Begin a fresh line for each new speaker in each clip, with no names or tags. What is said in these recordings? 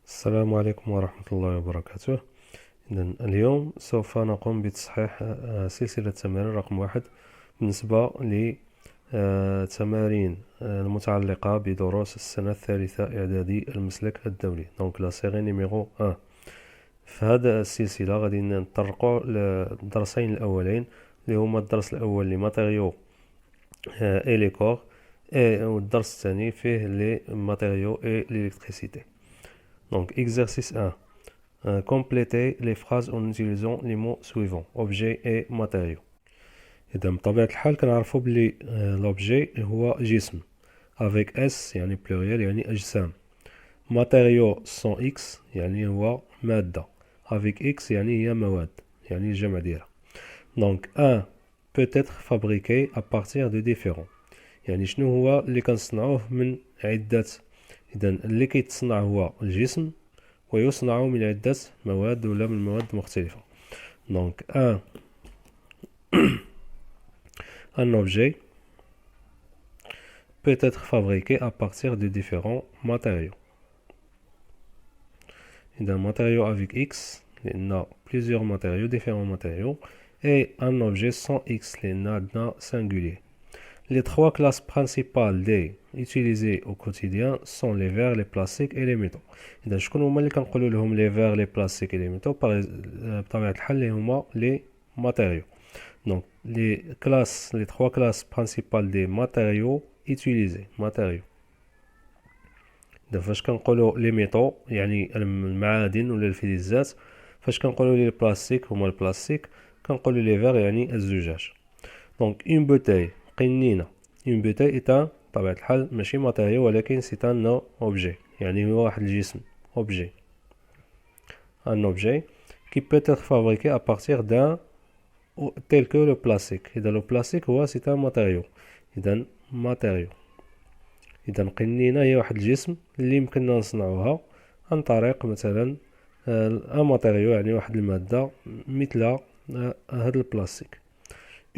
السلام عليكم ورحمة الله وبركاته. إذن اليوم سوف نقوم بتصحيح سلسلة تمارين رقم 1 بالنسبة لتمارين المتعلقة بدروس السنة الثالثة إعدادي المسلك الدولي، دونك لا سيغي نيميرو 1. في هذا السلسلة غادي نطرقوا للدرسين الأولين اللي هما الدرس الأول لي ماتيريو اي لي كور، والدرس الثاني فيه لي ماتيريو اي ليلكتريسيتي. Donc, exercice 1. Complétez les phrases en utilisant les mots suivants: objet et matériau. إذا بطبيعة الحال كنعرفو بلي l'objet هو جسم avec S يعني pluriel يعني أجسام. matériau sans X يعني هو مادة avec X يعني هي مواد يعني الجمع ديالها. Donc, un peut être fabriqué à partir de différents. يعني شنو هو اللي كنصنعوه من عدة. إذا اللي كيتصنع هو الجسم ويصنع من عدة مواد ولا من مواد مختلفة. Donc un objet peut être fabriqué à partir de différents matériaux. إذا matériaux avec X لأن plusieurs matériaux, différents matériaux, et un objet sans X لأن عندنا singulier. Les trois classes principales des utilisées au quotidien sont les verres, les plastiques et les métaux. إذا شكون هما اللي كنقولوا لهم les verres, les plastiques et les métaux؟ بطبيعة الحال اللي هما les matériaux. Donc les trois classes principales des matériaux utilisés. matériaux. إذا فاش كنقولوا les métaux يعني المعادن ولا الفلزات، فاش كنقولوا les plastiques هما البلاستيك، كنقولوا les verres يعني الزجاج. Donc une bouteille قنينة. une bouteille est un بطبيعة الحال ماشي matériau ولكن c'est un objet يعني هو واحد الجسم objet. un objet qui peut être fabriqué à partir d'un tel que le plastique. إذا le plastique هو c'est un matériau. إذا matériau. إذا قنينة هي واحد الجسم اللي يمكننا نصنعوها عن طريق مثلا un matériau يعني واحد المادة مثل هذا البلاستيك.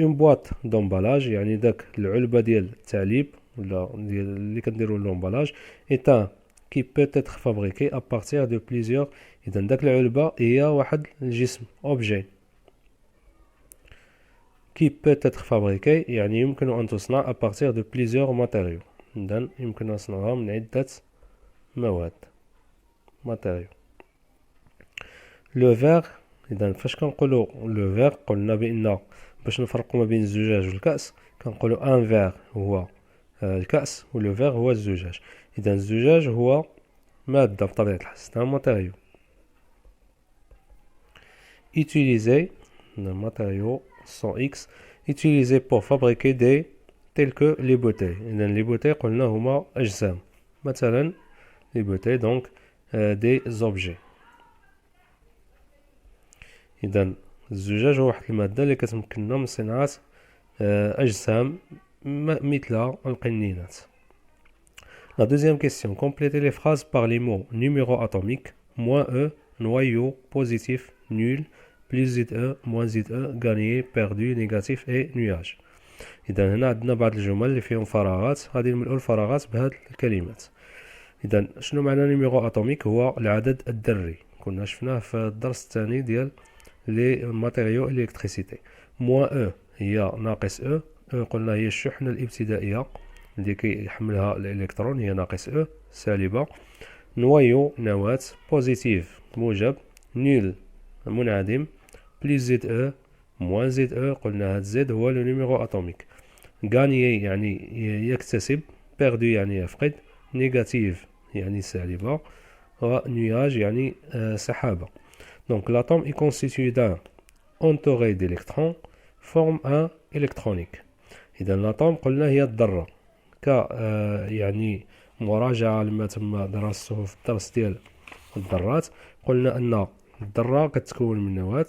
une boîte d'emballage يعني داك العلبة ديال التعليب ولا ديال اللي كنديروا لومبالاج est un qui peut être fabriqué à partir de plusieurs. إذا داك العلبة هي واحد الجسم objet qui peut être fabriqué يعني يمكن أن تصنع à partir de plusieurs matériaux. إذا يمكن نصنعها من عدة مواد matériaux. le verre إذا فاش كنقولوا le verre قلنا بأن باش نفرقوا ما بين الزجاج والكأس كنقولوا ان فير هو الكأس ولو فير هو الزجاج. إذا الزجاج هو مادة بطبيعة الحال c'est un matériau. utilisé un matériau sans X utilisé pour fabriquer des tels que les bouteilles. إذا les bouteilles قلنا هما أجسام مثلا les bouteilles donc des objets. إذا الزجاج هو واحد المادة اللي كتمكننا من صناعة أجسام مثل القنينات. La deuxième question. Complétez les phrases par les mots numéro atomique, moins E, noyau, positif, nul, plus ZE, moins ZE, gagné, perdu, négatif et nuage. إذا هنا عندنا بعض الجمل اللي فيهم فراغات، غادي نملؤوا الفراغات بهذه الكلمات. إذا شنو معنى نيميرو اتوميك؟ هو العدد الذري، كنا شفناه في الدرس الثاني ديال لي ماتيريو الكتريسيتي. موان او هي ناقص او، او قلنا هي الشحنة الابتدائية اللي كيحملها الالكترون هي ناقص او سالبة. نوايو نواة، بوزيتيف موجب، نيل منعدم، بليس زد او موان زد او قلنا هاد زد هو لو نيميرو اتوميك. غانيي يعني يكتسب، بيردو يعني يفقد، نيجاتيف يعني سالبة، ونياج يعني سحابة. Donc l'atome est constitué d'un entouré d'électrons forme un électronique. إذا الأتوم قلنا هي الذرة يعني مراجعة لما تم دراسته في الدرس ديال الذرات. قلنا أن الذرة كتكون من نواة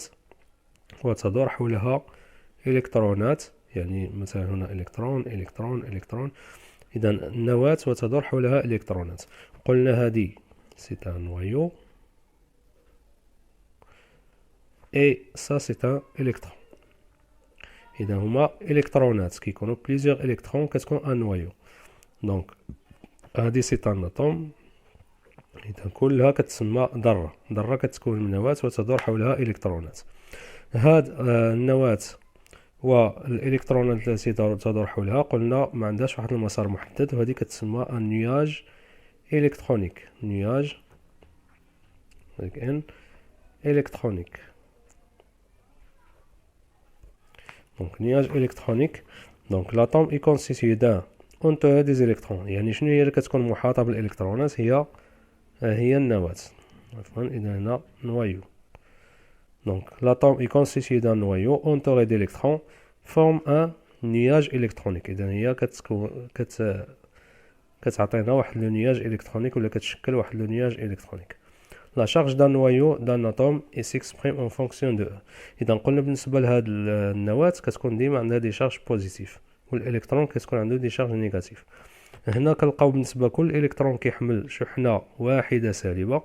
وتدور حولها إلكترونات، يعني مثلا هنا إلكترون إلكترون إلكترون. إذا النواة وتدور حولها إلكترونات. قلنا هذه c'est un noyau et ça c'est un électron. إذا هما إلكترونات كيكونوا plusieurs électrons كتكون un noyau. Donc هذه c'est un atome إذا كلها كتسمى ذرة كتكون من نواة وتدور حولها إلكترونات. هاد النواة والإلكترونات التي تدور حولها قلنا ما عندهاش واحد المسار محدد، وهذه كتسمى النياج إلكترونيك. نياج إلكترونيك. دونك نياج إلكترونيك. دونك l'atome est constitué d'un entouré des électrons. يعني شنو هي اللي كتكون محاطة بالإلكترونات؟ هي النواة. عفوا إذا هنا نوايو. Donc l'atome est constitué d'un noyau entouré d'électrons forme un nuage électronique. إذا هي كتعطينا واحد لو نياج إلكترونيك ولا كتشكل واحد لو نياج إلكترونيك. La charge d'un noyau d'un atome s'exprime en fonction de E. إذا قلنا بالنسبة لهاد النواة كتكون ديما عندها دي شارج بوزيتيف والإلكترون كتكون عنده دي شارج نيجاتيف. هنا كنلقاو بالنسبة كل إلكترون كيحمل شحنة واحدة سالبة.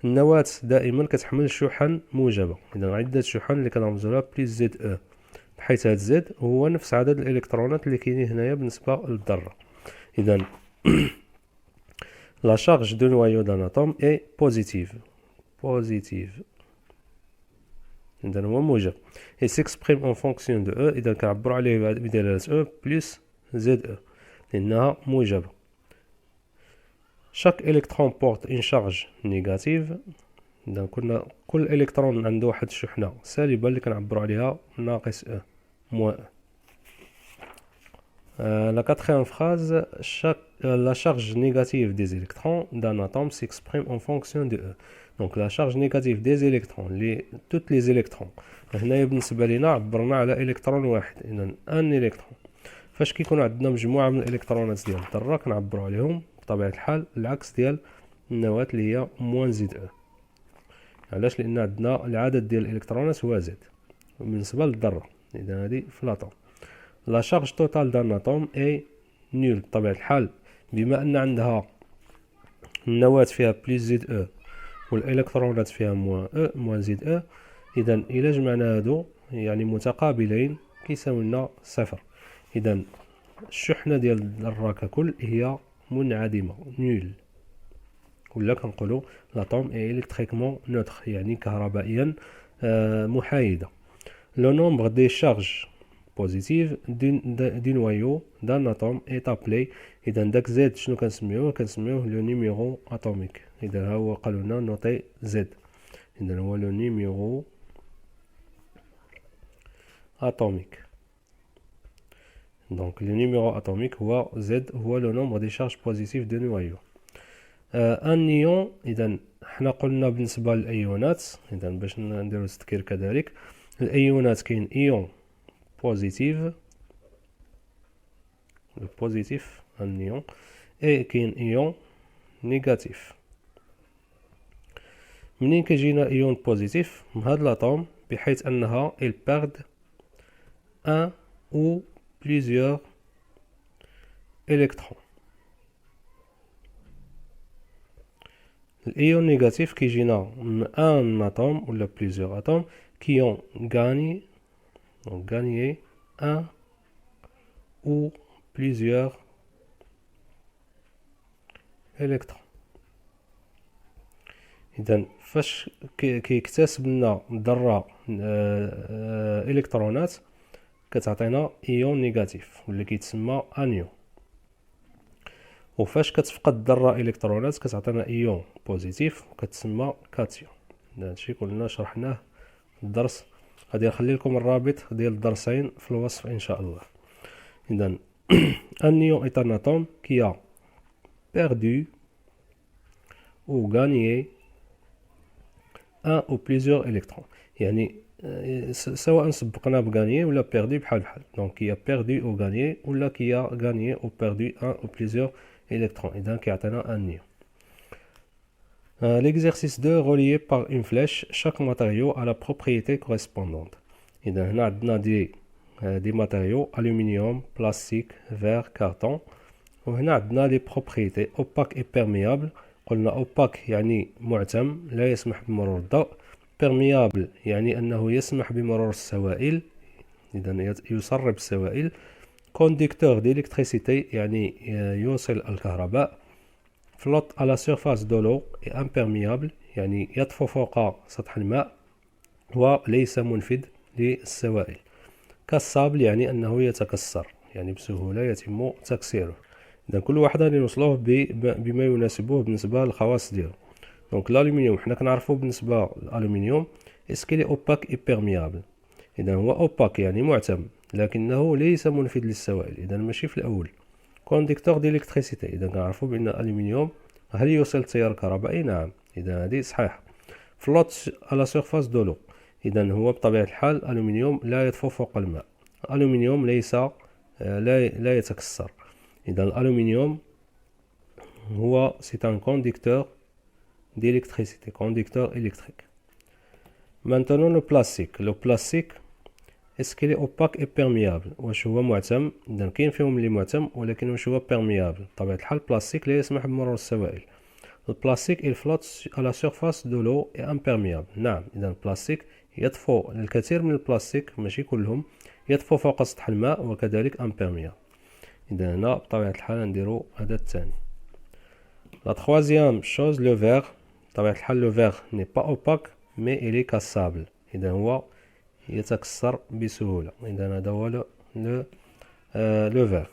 النواة دائما كتحمل شحن موجبة. إذا عدة شحن اللي كنرمزو لها بليس زد أو، بحيث هاد زد هو نفس عدد الإلكترونات اللي كاينين هنايا بالنسبة للذرة. إذا la charge de noyau d'un atome est positive. إذا هو موجب. et s'exprime en fonction de E. إذا كنعبرو عليه بدلالة E plus ZE لأنها موجبة. chaque électron porte une charge négative. إذا كل إلكترون عنده واحد الشحنة سالبة اللي كنعبرو عليها ناقص E moins E. La quatrième phrase, la charge négative des électrons d'un atome s'exprime en fonction de E. Donc la charge négative des électrons, toutes les électrons. هنا بالنسبة لنا عبرنا على إلكترون واحد، إذا ان إلكترون. فاش كيكون عندنا مجموعة من الإلكترونات ديال الذرة كنعبرو عليهم بطبيعة الحال العكس ديال النواة اللي هي موان زد أو. علاش؟ لأن عندنا العدد ديال الإلكترونات هو زد بالنسبة للذرة. إذا هذه في الأطوم. La charge totale d'un atome est nulle بطبيعة الحال، بما أن عندها النواة فيها بليس زد أو والإلكترونات فيها موان زد أو. إذا إلا جمعنا هادو يعني متقابلين كيساوي لنا صفر. إذا الشحنة ديال الذرة ككل هي منعدمة نول، ولا كنقولو لاتوم اي إلكتريكمون نوتر يعني كهربائيا محايدة. لو نومبر دي شارج بوزيتيف دي نوايو دان اتوم ايت ابلي. اذا داك زد شنو كنسميوه لو نيميرو اتوميك. اذا هو قالوا لنا نوتي زد، اذا هو لو نيميرو atomique. Donc le numéro atomique هو Z هو le nombre des charges positives de noyau. un ion إذا حنا قلنا بالنسبة للأيونات، إذا باش نديرو تذكير كذلك الأيونات كاين إيون بوزيتيف البوزيتيف ان إيون كاين إيون نيجاتيف. منين كيجينا إيون بوزيتيف من هاد الأطوم بحيث أنها il perd un ou plusieurs électrons. الإيون نيجاتيف كيجينا من ان اتوم ولا plusieurs atomes qui ont gagné un ou plusieurs électrons. إذا فاش كيكتسب لنا الذرة إلكترونات كتعطينا إيون نيجاتيف واللي كيتسمى انيون، وفاش كتفقد الذرة إلكترونات كتعطينا إيون بوزيتيف وكتسمى كاتيون. هادشي كلنا شرحناه في الدرس، غادي نخلي لكم الرابط ديال الدرسين في الوصف إن شاء الله. إذا انيون est un atome qui a perdu ou gagné un ou plusieurs électrons. يعني سواء سبقنا بغانيي ولا بيردي بحال بحال. دونك كي بيردي او غانيي ولا كي غانيي او بيردي ان او بليزيور électrons. إذا كيعطينا ان نيون. L'exercice 2 relié par une flèche chaque matériau à la propriété correspondante. إذا هنا عندنا دي ماتيريو aluminium, plastique, verre, carton. وهنا عندنا لي بروبريتي opaque et perméable. قلنا opaque يعني معتم لا يسمح بمرور الضوء، perméable يعني أنه يسمح بمرور السوائل، إذا يسرب السوائل، conducteur d'électricité يعني يوصل الكهرباء، flotte à la surface de l'eau et imperméable يعني يطفو فوق سطح الماء وليس منفذ للسوائل. كالصابل يعني أنه يتكسر يعني بسهولة يتم تكسيره. إذا كل واحد غادي نوصلوه بما يناسبه بالنسبة للخواص ديالو. دونك الألومنيوم حنا كنعرفو بالنسبة للألومنيوم اسكيلي أوباك إي بيرميابل. إذا هو أوباك يعني معتم لكنه ليس منفذ للسوائل. إذا ماشي في الأول. كونديكتور ديليكتريسيتي إذا كنعرفو بأن الألومنيوم هل يوصل التيار الكهربائي؟ نعم. إذا هذه صحيحة. فلوت على سيرفاس دو لو إذا هو بطبيعة الحال الألومنيوم لا يطفو فوق الماء. الألومنيوم ليس لا يتكسر. إذا الألومنيوم هو c'est un conducteur d'électricité, conducteur électrique. Maintenant le plastique. Le plastique est-ce qu'il est opaque et perméable؟ واش هو معتم؟ إذا كاين فيهم اللي معتم ولكن واش هو perméable؟ بطبيعة الحال البلاستيك لا يسمح بمرور السوائل. البلاستيك il flotte à la surface de l'eau et imperméable. نعم. إذا البلاستيك يطفو. الكثير من البلاستيك ماشي كلهم يطفو فوق سطح الماء وكذلك imperméable. إذا هنا بطبيعة الحال نديرو هذا الثاني. La troisième chose le verre. بطبيعة الحال le verre n'est pas opaque mais il est cassable. إذا هو يتكسر بسهولة. إذا هذا هو لو فير.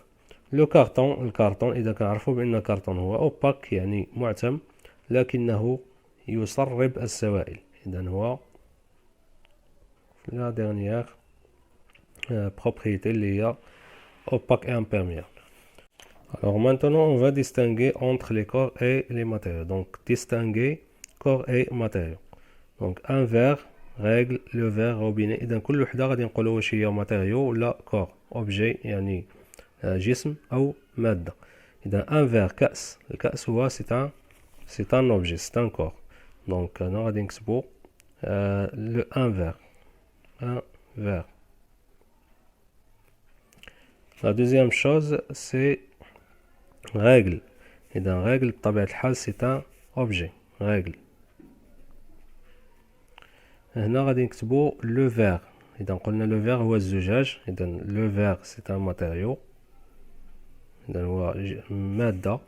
لو كارطون. الكارطون إذا كنعرفو بأن الكارطون هو أوباك يعني معتم لكنه يسرب السوائل. إذا هو لا dernière propriété اللي هي opaque et imperméable. Alors maintenant on va distinguer entre les corps et les matériaux. Donc distinguer corps et matériaux. Donc un verre règle le verre robinet. إذا كل وحدة غادي نقولوا واش هي ماتيريو ولا كور اوبجي يعني جسم أو مادة. إذا un verre كأس. الكأس هو c'est un objet, c'est un corps. Donc هنا غادي نكتبو un verre. Un verre. La deuxième chose c'est règle. إذا règle بطبيعة الحال c'est un objet. règle. هنا غادي نكتبو لو فير. إذا قلنا لو فير هو الزجاج. إذا لو فير سي ان ماتيريو. إذا هو مادة.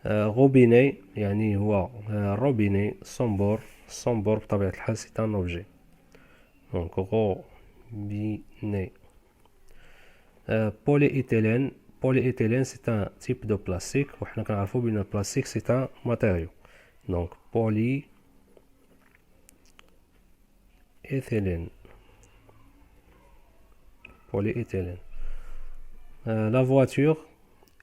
روبيني يعني هو روبيني. صنبور. الصنبور بطبيعة الحال سي ان اوبجي. دونك روبيني. بولي إيثيلين. بولي إيثيلين سي ان تيب دو بلاستيك وحنا كنعرفو بأن البلاستيك سي ان ماتيريو. دونك بولي إيثيلين. polyéthylène. La voiture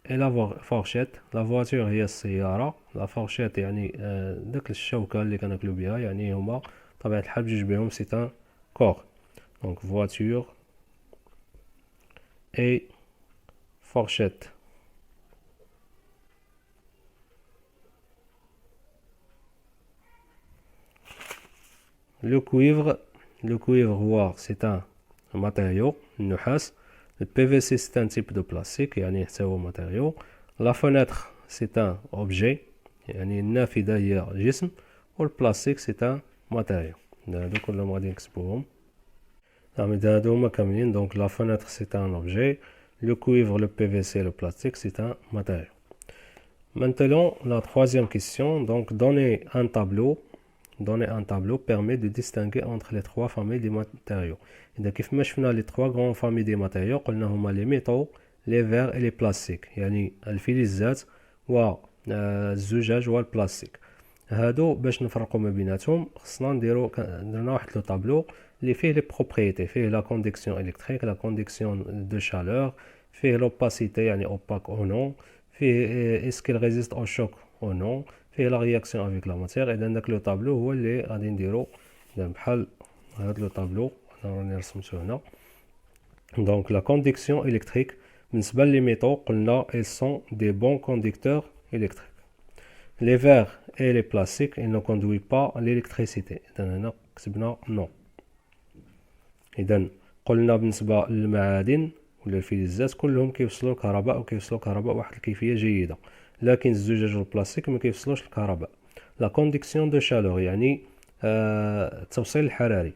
et la fourchette. La voiture هي السيارة. la fourchette يعني داك الشوكة اللي كناكلو بها يعني هما طبيعة الحال بجوج بهم c'est un corps. donc voiture et fourchette. Le cuivre هو c'est un matériau النحاس. le PVC c'est un type de plastique يعني حتى هو matériau. la fenêtre c'est un objet يعني النافذة هي جسم. والبلاستيك c'est un matériau. هادو كلهم غادي نكتبوهم. نعم إذا هادو هما كاملين. donc la fenêtre c'est un objet. le cuivre, le PVC, le plastique c'est un matériau. Maintenant la troisième question. donc donner un tableau. Donner un tableau permet de distinguer entre les trois familles des matériaux. إذا كيف ما شفنا les trois grandes familles des matériaux قلنا هما les métaux, les verres et les plastiques. يعني الفلزات والزجاج والبلاستيك. هادو باش نفرقوا ما بيناتهم خصنا درنا واحد لو طابلو اللي فيه لي بروبريتي. فيه لا كونديكسيون الكتريك, لا كونديكسيون دو شالور, فيه لوباسيتي يعني اوباك او نون, فيه اسكيل ريزيست او شوك او نون, فيه لا رياكسيون افيك لا ماتير. اذا داك لو طابلو هو اللي غادي نديرو بحال هاد لو طابلو انا راني رسمته هنا. دونك لا كونديكسيون الكتريك بالنسبه لي ميتو قلنا ils sont des bons conducteurs électriques. les verres et les plastiques ils ne conduisent pas l'électricité. اذا هنا كتبنا نو. اذا قلنا بالنسبه للمعادن ولا الفلزات كلهم كيوصلوا الكهرباء وكيوصلوا الكهرباء واحد الكيفيه جيده. لكن الزجاج والبلاستيك ما كيوصلوش الكهرباء. لا كونديكسيون دو شالور يعني التوصيل الحراري.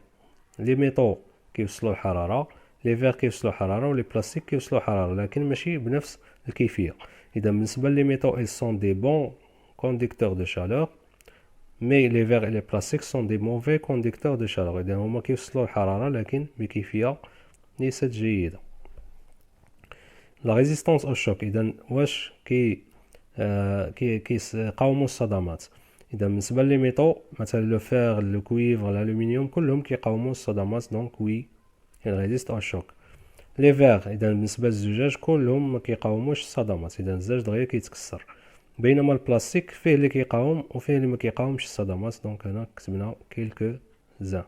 لي ميتو كيوصلوا الحراره, لي فير كيوصلوا حراره, ولي بلاستيك كيوصلوا حراره لكن ماشي بنفس الكيفيه. اذا بالنسبه لي ميتو ils sont des bons conducteurs de chaleur mais les verres et les plastiques sont des mauvais conducteurs de chaleur. إذا هما كيوصلوا الحرارة لكن بكيفية ليست جيدة. la résistance au choc إذا واش كيقاوموا الصدمات. إذا بالنسبة لي ميتaux مثلا لو فير لو كويفر الألومنيوم كلهم كيقاوموا الصدمات دونك وي ريزيست أو شوك. لي فيغ إذا بالنسبة للزجاج كلهم ما كيقاوموش الصدمات، إذا الزجاج دغيا كيتكسر. بينما البلاستيك فيه اللي كيقاوم وفيه اللي ما كيقاومش الصدمات، دونك هنا كتبنا كيلكو زان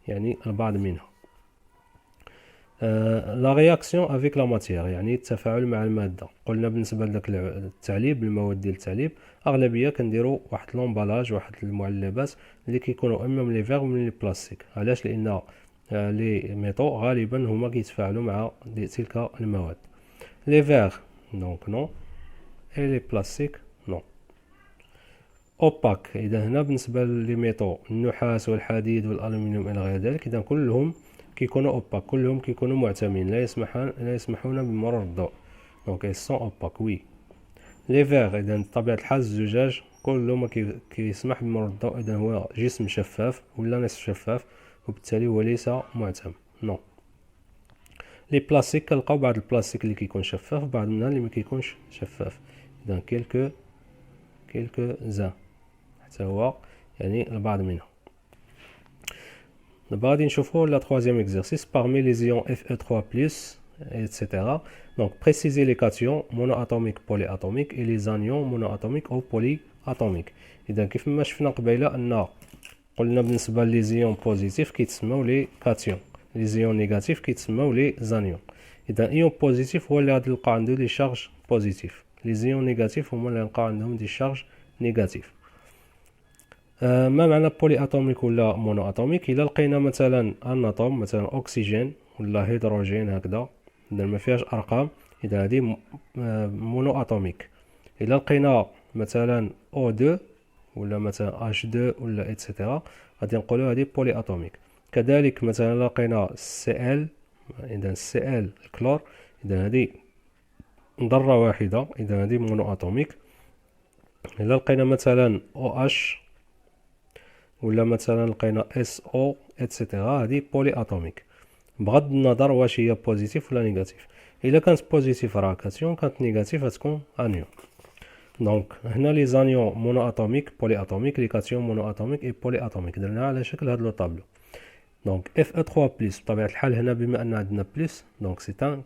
يعني البعض منها. لا رياكسيون افيك لا ماتيير يعني التفاعل مع الماده. قلنا بالنسبه لذاك التعليب المواد ديال التعليب اغلبيه كنديروا واحد لومبالاج واحد المعلبات اللي كيكونوا اما من لي فيغ ومن لي بلاستيك. علاش؟ لان لي ميتaux غالبا هما كيتفاعلوا مع تلك المواد. لي فيغ دونك نو اي لي بلاستيك نو. اوباك اذا هنا بالنسبه لي ميتaux النحاس والحديد والالومنيوم الى غير ذلك، اذا كلهم كيكونوا اوباك، كلهم كيكونوا معتمين، لا يسمحون بمرور الضوء، دونك ils sont opaques وي. لي فيغ اذا بطبيعه الحال الزجاج كله ما كيسمح بمرور الضوء، اذا هو جسم شفاف ولا نصف شفاف وبالتالي هو ليس معتم نو. لي بلاستيك كنلقاو بعض البلاستيك اللي كيكون شفاف بعض منها اللي ما كيكونش شفاف، اذا كيلكو زان حتى هو يعني البعض منها. دابا غادي نشوفو لا troisième exercice parmi les ions Fe3+, etc. Donc préciser les cations monoatomiques polyatomiques et les anions monoatomiques ou polyatomiques. إذا كيف ما شفنا قبيله أن قلنا بالنسبة لي زيون بوزيتيف كيتسموا لي كاتيون، لي زيون نيجاتيف كيتسموا لي زانيون. إذا إيون بوزيتيف هو اللي غادي نلقى عنده دي شارج بوزيتيف، لي زيون نيجاتيف هما اللي نلقى عندهم دي شارج نيجاتيف. ما معنى بولي اتوميك ولا مونو اتوميك؟ الا لقينا مثلا ان اتوم مثلا اكسجين ولا هيدروجين هكذا اذا ما فيهاش ارقام، اذا هذه مونو اتوميك. الا لقينا مثلا او 2 ولا مثلا اش 2 ولا اتسيتيرا غادي نقولوا هذه بولي اتوميك. كذلك مثلا لقينا سي ال، اذا سي ال الكلور، اذا هذه ذره واحده، اذا هذه مونو اتوميك. الا لقينا مثلا او اش ولا مثلا لقينا اس او اتسيتيرا هذه بولي اتوميك، بغض النظر واش هي بوزيتيف ولا نيجاتيف. الا كانت بوزيتيف راه كاتيون، كانت نيجاتيف غتكون انيون. دونك هنا لي زانيون مونو اتوميك بولي اتوميك، لي كاتيون مونو اتوميك اي بولي اتوميك، درناها على شكل هذا لو طابلو. دونك اف او 3 بلس بطبيعه الحال هنا بما ان عندنا بلس دونك سي ان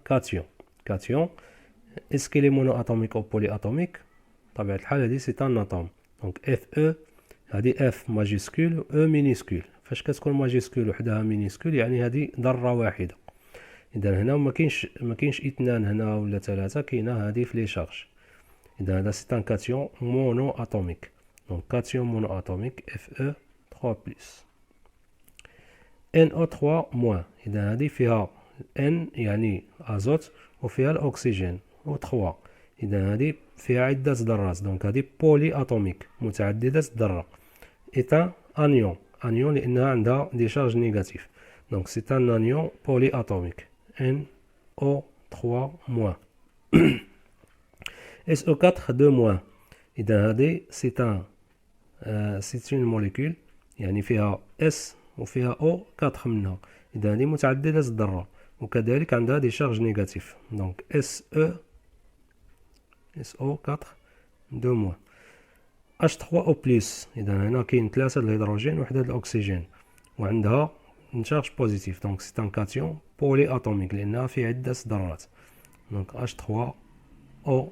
كاتيون. اسكي لي مونو اتوميك او بولي اتوميك؟ بطبيعه الحال هذه سي ان اتوم. دونك اف او هذه اف ماجيسكول و او مينيسكول. فاش كتكون ماجيسكول وحدها مينيسكول يعني هذه ذره واحده. اذا هنا ما كاينش اثنان هنا ولا ثلاثه، كاينه هذه في لي شارج. اذا هذا سي ان كاتيون مونو اتوميك، دونك كاتيون مونو اتوميك اف او 3 بلس. ان او 3 موان، اذا هذه فيها ان يعني ازوت وفيها الاكسجين و 3، اذا هذه فيها عده ذرات، دونك هذه بولي اتوميك متعدده الذره. إتا انيون لأنها عندها دي شارج نيجاتيف، دونك سي ان انيون بولي اتوميك ان او 3 موان. اس او 4 2 موان، إذا هذه سي اون موليكول يعني فيها اس وفيها او 4 منها، إذا هذه متعددة الذرة وكذلك عندها دي شارج نيجاتيف، دونك اس او 4 2 موان. H3 O+، إذا هنا كاين 3 الهيدروجين وحدة الأكسجين وعندها شارج بوزيتيف، دونك سي ان كاتيون بولي اتوميك لأنها في عدة ذرات، دونك H3 O+.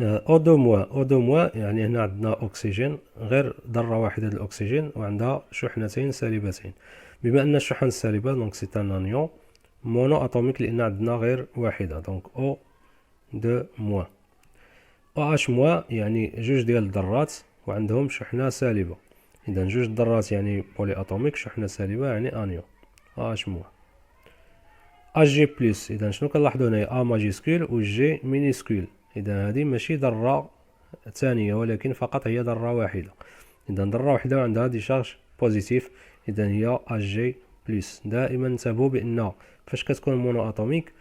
O2- يعني هنا عندنا أكسجين غير ذرة واحدة الأكسجين وعندها شحنتين سالبتين. بما أن الشحن السالبة دونك سي ان انيون مونو اتوميك لأن عندنا غير واحدة، دونك O2-. OH- يعني جوج ديال الذرات وعندهم شحنة سالبة، إذا جوج ذرات يعني بولي اتوميك، شحنة سالبة يعني انيون OH-. Ag+، إذا شنو كنلاحظو هنايا؟ A ماجيسكول و G مينيسكول، إذا هذه ماشي ذرة ثانية ولكن فقط هي ذرة واحدة، إذا ذرة واحدة وعندها دي شارج بوزيتيف، إذا هي Ag+. دائما انتبهوا بأن فاش كتكون مونو اتوميك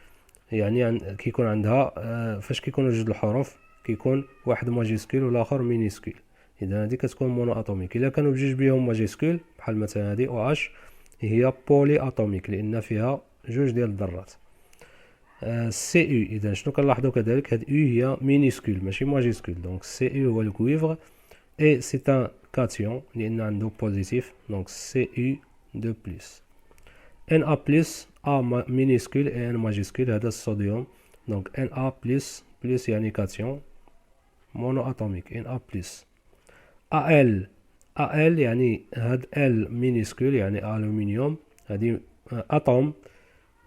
يعني كيكون عندها فاش كيكونوا جوج الحروف كيكون واحد ماجيسكول والاخر مينيسكول. اذا هذه كتكون مونو اتوميك. الا كانوا بجوج بهم ماجيسكول بحال مثلا هذه او اش هي بولي اتوميك لان فيها جوج ديال الذرات. سي يو اذا شنو كنلاحظوا كذلك هاد يو هي مينيسكول ماشي ماجيسكول. دونك سي يو هو الكويفر اي سي ان كاتيون لان عنده بوزيتيف. دونك سي يو دو بلس. ان ا بلس ا مينيسكول اي ان ماجيسكول هذا الصوديوم. دونك ان ا بلس بلس يعني كاتيون مونو اتوميك ان ا بلس. ا ال يعني هاد ال مينيسكول يعني الومنيوم هذه اتوم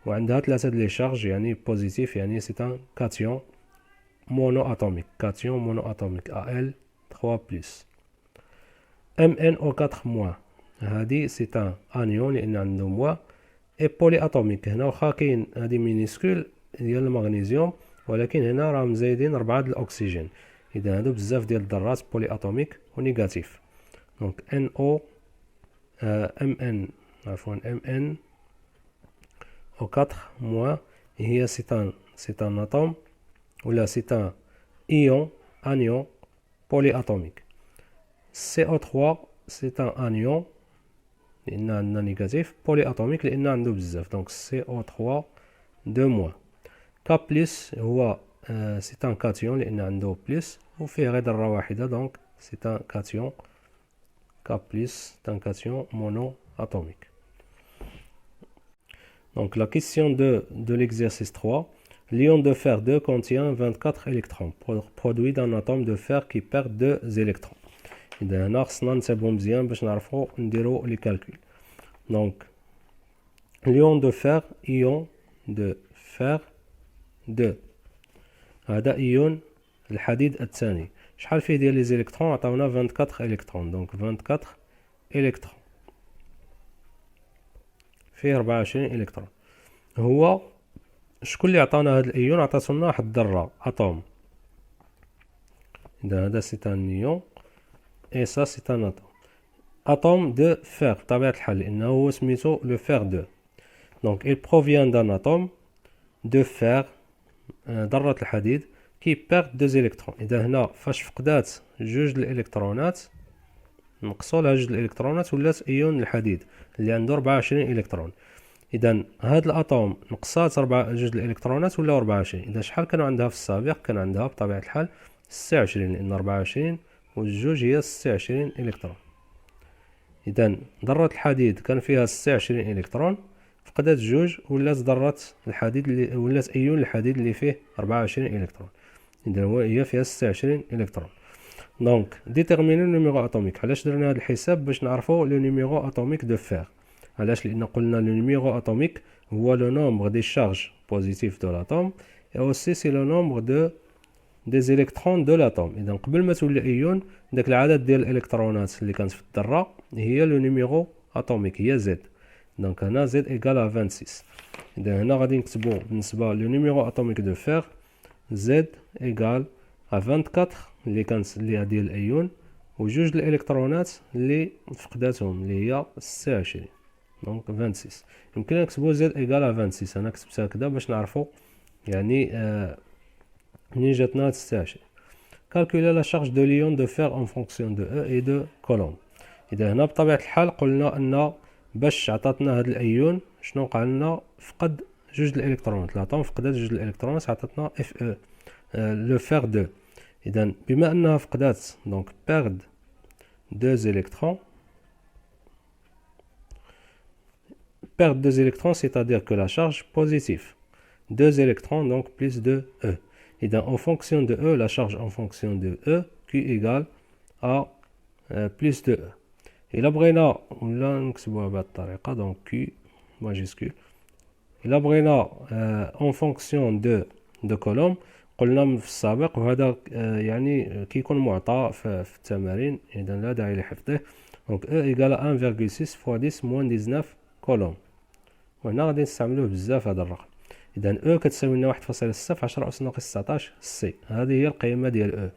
وعندها 3 لي شارج يعني بوزيتيف يعني سي ان كاتيون مونو اتوميك. كاتيون مونو اتوميك ال 3 بلس. ام ان او 4 موان هذه سي ان انيون لان عنده موا. اي بولي اتوميك هنا واخا كاين هذه مينيسكول ديال المغنيسيوم ولكن هنا راهم زايدين 4 د الاكسجين. اذا هادو بزاف ديال الذرات بولي اتوميك ونيجاتيف. دونك ان او ام ان عفوا ام ان او 4 موان هي سي ان اتوم ولا سي ان ايون انيون بولي اتوميك. سي او 3 سي ان انيون لان عندنا نيجاتيف بولي اتوميك لان عنده بزاف. دونك سي او 3 2 موان. كا بلس هو سي ان كاتيون لان عنده بلس وفيه غير ذره واحده. دونك سي ان كاتيون K plus c'est un cation monoatomique. Donc la question de l'exercice 3. L'ion de fer 2 contient 24 électrons, produit d'un atome de fer qui perd 2 électrons. إذا هنا خصنا نتابعو مزيان باش نعرفو نديرو لي كالكول. دونك l'ion de fer ion de fer 2 هذا ايون الحديد الثاني. شحال فيه ديال لي زيليكترون؟ عطاونا 24 الكترون. دونك 24 الكترون فيه 24 الكترون. هو شكون اللي عطانا هاد الايون؟ عطاتنا واحد الذره اتوم. اذا هذا سي ان نيون اي سا سي ان اتوم. اتوم دو فير بطبيعه الحال لانه هو سميتو لو فير 2. دونك il provient d'un atome de fer ذره الحديد كي بيرد 2 الكترون. اذا هنا فاش فقدات جوج الالكترونات نقصوا لها جوج الالكترونات ولات ايون الحديد اللي عنده 24 الكترون. اذا هاد الاتوم نقصات جوج الالكترونات ولا 24. اذا شحال كانوا عندها في السابق؟ كان عندها بطبيعه الحال 26 لان 24 والجوج هي 26 الكترون. اذا ذره الحديد كان فيها 26 الكترون فقدات جوج ولات ذره الحديد اللي ولات ايون الحديد اللي فيه 24 الكترون. إذا هي فيها 26 إلكترون. دونك ديتيرميني لو نيميرو اتوميك. علاش درنا هذا الحساب؟ باش نعرفوا لو نيميرو اتوميك دو فير. علاش؟ لان قلنا لو نيميرو اتوميك هو لو نومبر دي شارج بوزيتيف دو لاتوم اي اوسي سي لو نومبر دو دي زيليكترون دو لاتوم. اذا قبل ما تولي ايون داك العدد ديال الالكترونات اللي كانت في الذره هي لو نيميرو اتوميك هي زد. دونك هنا زد ايكال ا 26. اذا هنا غادي نكتبوا بالنسبه لو نيميرو اتوميك دو فير Z égale à 24 اللي كانت اللي ديال الايون وجوج الالكترونات اللي فقداتهم اللي هي 26. دونك 26. يمكن نكتبو Z égale à 26. انا كتبتها هكذا باش نعرفوا يعني منين جاتنا هاد 26. calculer la charge de l'ion de fer en fonction de E et de Coulomb. اذا هنا بطبيعه الحال قلنا ان باش عطاتنا هاد الايون شنو وقع لنا؟ فقد جوج الالكترونات. الاتوم فقدات جوج الالكترونات عطاتنا اف او لو فير 2. اذا بما انها فقدات دونك بيرد 2 الكترون perdre 2 électrons, c'est-à-dire que la charge positive 2 électrons donc plus 2 E. Et donc en fonction de E, la charge en fonction de E, Q égale à plus 2 E. Et là بغينا ولا نكتبوها بهذه الطريقة donc Q majuscule. إلا بغينا en fonction de Coulomb قلنا في السابق وهذا يعني كيكون معطى في التمارين إذا لا داعي لحفظه. donc E égale à 1,6 fois 10 moins 19 Coulomb. وهنا غادي نستعملوه بزاف هذا الرقم. إذا E كتساوي لنا 1.6 في 10 أس ناقص 19 سي. هذه هي القيمة ديال E.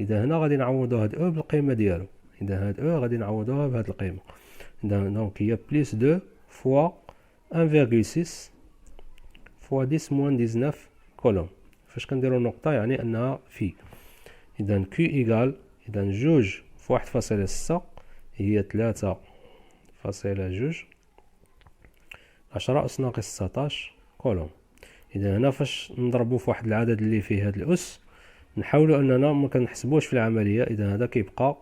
إذا هنا غادي نعوضو هاد E بالقيمة ديالو. إذا هاد E غادي نعوضوها بهاد القيمة. إذا دونك هي بليس 2 fois 1,6 fois 10 moins 19 كولوم. فاش كنديرو نقطة يعني أنها في. إذا Q إيكال إذا جوج في 1.6 هي 3.2 10 أس ناقص 19 كولوم. إذا هنا فاش نضربو في واحد العدد اللي فيه هاد الأس نحاولوا أننا ما كنحسبوش في العملية. إذا هذا كيبقى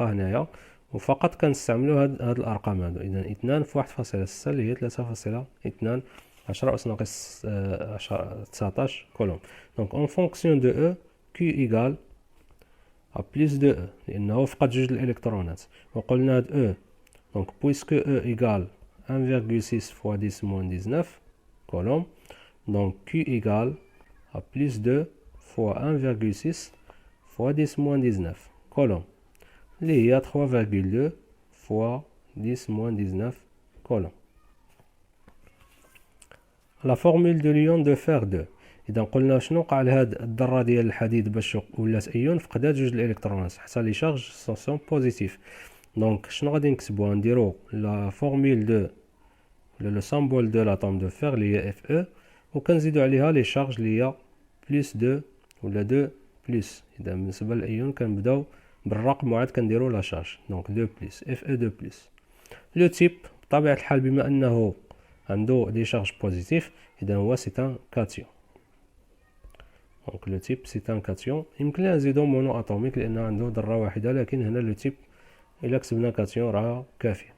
هنايا وفقط كنستعملوا هاد الأرقام هادو. إذا 2 في 1.6 اللي هي 3.2 10 أس ناقص 19 كولوم. دونك اون فونكسيون دو او كيو إيكال ا بليس دو او لأنه فقد جوج الإلكترونات. وقلنا هاد او دونك بويسكو او إيكال 1,6 fois 10 moins 19 colombe. Donc Q égale à plus 2 fois 1,6 fois 10 moins 19 colombe. Il y a 3,2 fois 10 moins 19 colombe. La formule de l'ion de fer 2. إذا قلنا شنو وقع لهاد الذرة ديال الحديد باش ولات أيون فقدات جوج الإلكترونات حتى لي شارج سون بوزيتيف. دونك شنو غادي نكتبوها نديرو لا فورميل دو لو سامبول دو لاتوم دو فير اللي هي اف او وكنزيدو عليها لي شارج اللي هي بلس 2 ولا 2 بلس. اذا بالنسبه للايون كنبداو بالرقم وعاد كنديرو لا شارج دونك 2 بلس اف او 2 بلس. لو تيب بطبيعه الحال بما انه عنده دي شارج بوزيتيف اذا هو سي ان كاتيون. دونك لو تيب سي ان كاتيون. يمكن لنا نزيدو مونو اتوميك لان عنده ذره واحده لكن هنا لو تيب الا كتبنا كاتيون راه كافيه.